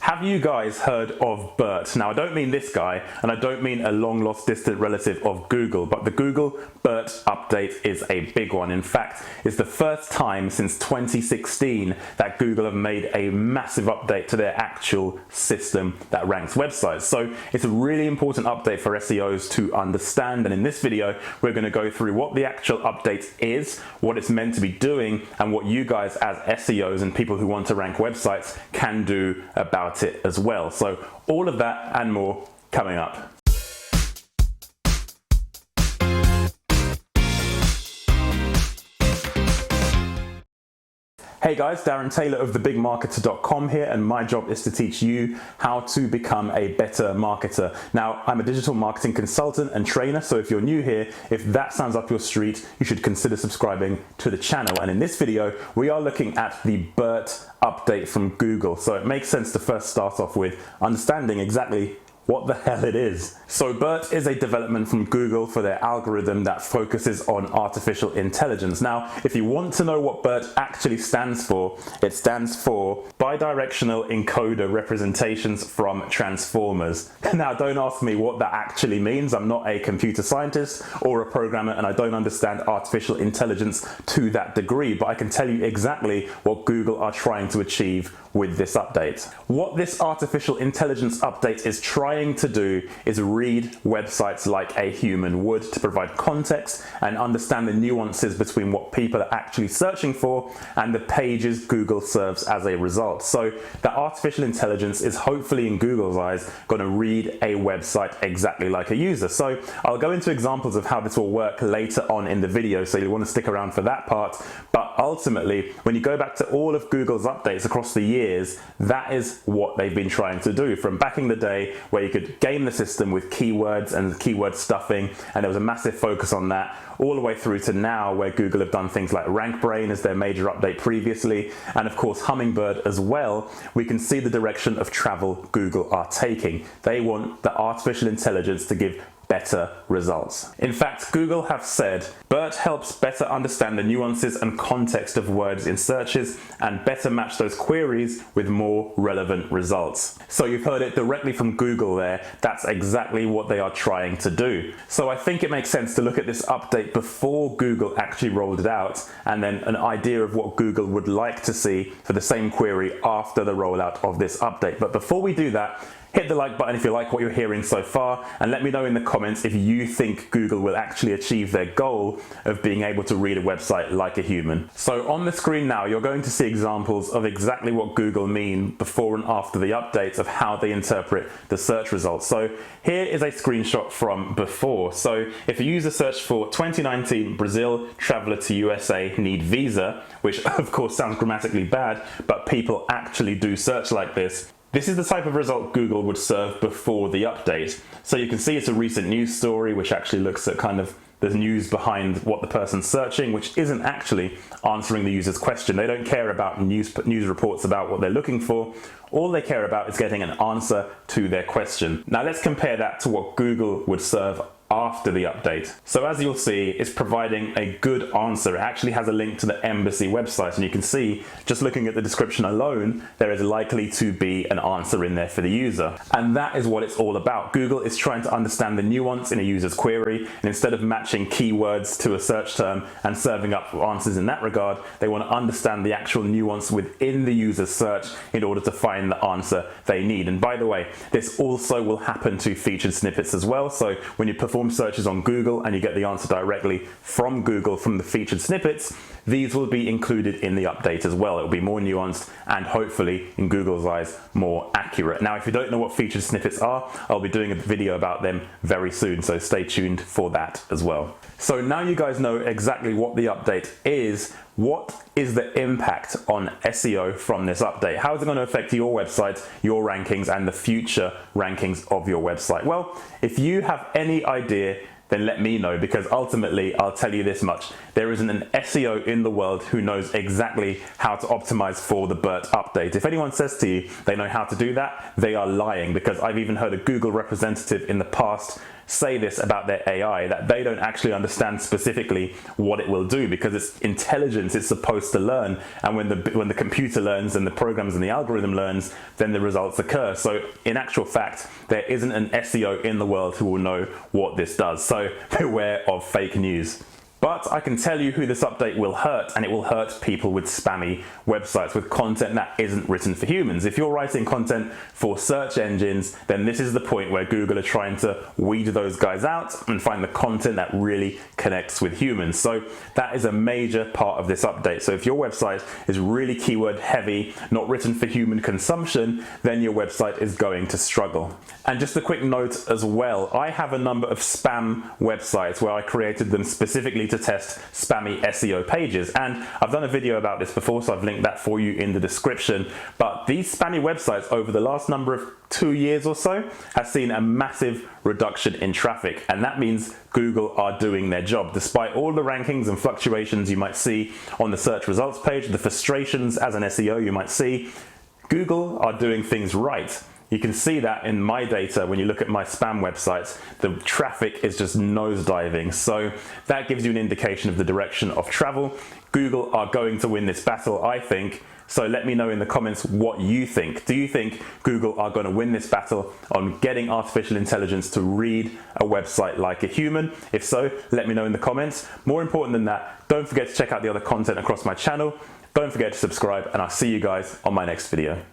Have you guys heard of BERT? Now, I don't mean this guy, and I don't mean a long lost distant relative of Google, but the Google BERT update is a big one. In fact, it's the first time since 2016 that Google have made a massive update to their actual system that ranks websites. So it's a really important update for SEOs to understand, and in this video, we're going to go through what the actual update is, what it's meant to be doing, and what you guys as SEOs and people who want to rank websites can do about it as well. So all of that and more coming up. Hey guys, Darren Taylor of thebigmarketer.com here, and my job is to teach you how to become a better marketer. Now, I'm a digital marketing consultant and trainer, so if you're new here, if that sounds up your street, you should consider subscribing to the channel. And in this video, we are looking at the BERT update from Google. So it makes sense to first start off with understanding exactly what the hell it is. So BERT is a development from Google for their algorithm that focuses on artificial intelligence. Now, if you want to know what BERT actually stands for, it stands for Bidirectional Encoder Representations from Transformers. Now, don't ask me what that actually means. I'm not a computer scientist or a programmer, and I don't understand artificial intelligence to that degree, but I can tell you exactly what Google are trying to achieve with this update. What this artificial intelligence update is trying to do is read websites like a human would to provide context and understand the nuances between what people are actually searching for and the pages Google serves as a result. So the artificial intelligence is hopefully, in Google's eyes, going to read a website exactly like a user. So I'll go into examples of how this will work later on in the video, so you'll want to stick around for that part. But ultimately, when you go back to all of Google's updates across the years, that is what they've been trying to do. From back in the day where you could game the system with keywords and keyword stuffing, and there was a massive focus on that, all the way through to now where Google have done things like RankBrain as their major update previously, and of course Hummingbird as well. We can see the direction of travel Google are taking. They want the artificial intelligence to give better results. In fact, Google have said BERT helps better understand the nuances and context of words in searches and better match those queries with more relevant results. So you've heard it directly from Google there. That's exactly what they are trying to do. So I think it makes sense to look at this update before Google actually rolled it out, and then an idea of what Google would like to see for the same query after the rollout of this update. But before we do that, hit the like button if you like what you're hearing so far, and let me know in the comments if you think Google will actually achieve their goal of being able to read a website like a human. So on the screen now, you're going to see examples of exactly what Google mean before and after the updates of how they interpret the search results. So here is a screenshot from before. So if a user searched for 2019 Brazil traveler to USA need visa, which of course sounds grammatically bad, but people actually do search like this, this is the type of result Google would serve before the update. So you can see it's a recent news story which actually looks at kind of the news behind what the person's searching, which isn't actually answering the user's question. They don't care about news reports about what they're looking for. All they care about is getting an answer to their question. Now let's compare that to what Google would serve after the update. So as you'll see, it's providing a good answer. It actually has a link to the embassy website, and you can see, just looking at the description alone, there is likely to be an answer in there for the user. And that is what it's all about. Google is trying to understand the nuance in a user's query, and instead of matching keywords to a search term and serving up answers in that regard, they want to understand the actual nuance within the user's search in order to find the answer they need. And by the way, this also will happen to featured snippets as well. So when you perform searches on Google and you get the answer directly from Google from the featured snippets, these will be included in the update as well. It will be more nuanced and hopefully, in Google's eyes, more accurate. Now, if you don't know what featured snippets are, I'll be doing a video about them very soon, so stay tuned for that as well. So now you guys know exactly what the update is. What is the impact on SEO from this update? How is it going to affect your website, your rankings, and the future rankings of your website? Well, if you have any idea then let me know, because ultimately I'll tell you this much: there isn't an SEO in the world who knows exactly how to optimize for the BERT update. If anyone says to you they know how to do that, they are lying, because I've even heard a Google representative in the past say this about their AI, that they don't actually understand specifically what it will do, because it's intelligence, it's supposed to learn, and when the computer learns and the programs and the algorithm learns, then the results occur. So in actual fact, there isn't an SEO in the world who will know what this does. So beware of fake news. But I can tell you who this update will hurt, and it will hurt people with spammy websites, with content that isn't written for humans. If you're writing content for search engines, then this is the point where Google are trying to weed those guys out and find the content that really connects with humans. So that is a major part of this update. So if your website is really keyword heavy, not written for human consumption, then your website is going to struggle. And just a quick note as well, I have a number of spam websites where I created them specifically to test spammy SEO pages, and I've done a video about this before, so I've linked that for you in the description. But these spammy websites over the last number of 2 years or so have seen a massive reduction in traffic, and that means Google are doing their job. Despite all the rankings and fluctuations you might see on the search results page, the frustrations as an SEO you might see, Google are doing things right. You can see that in my data when you look at my spam websites, the traffic is just nosediving. So that gives you an indication of the direction of travel. Google are going to win this battle, I think. So let me know in the comments what you think. Do you think Google are going to win this battle on getting artificial intelligence to read a website like a human? If so, let me know in the comments. More important than that, don't forget to check out the other content across my channel. Don't forget to subscribe, and I'll see you guys on my next video.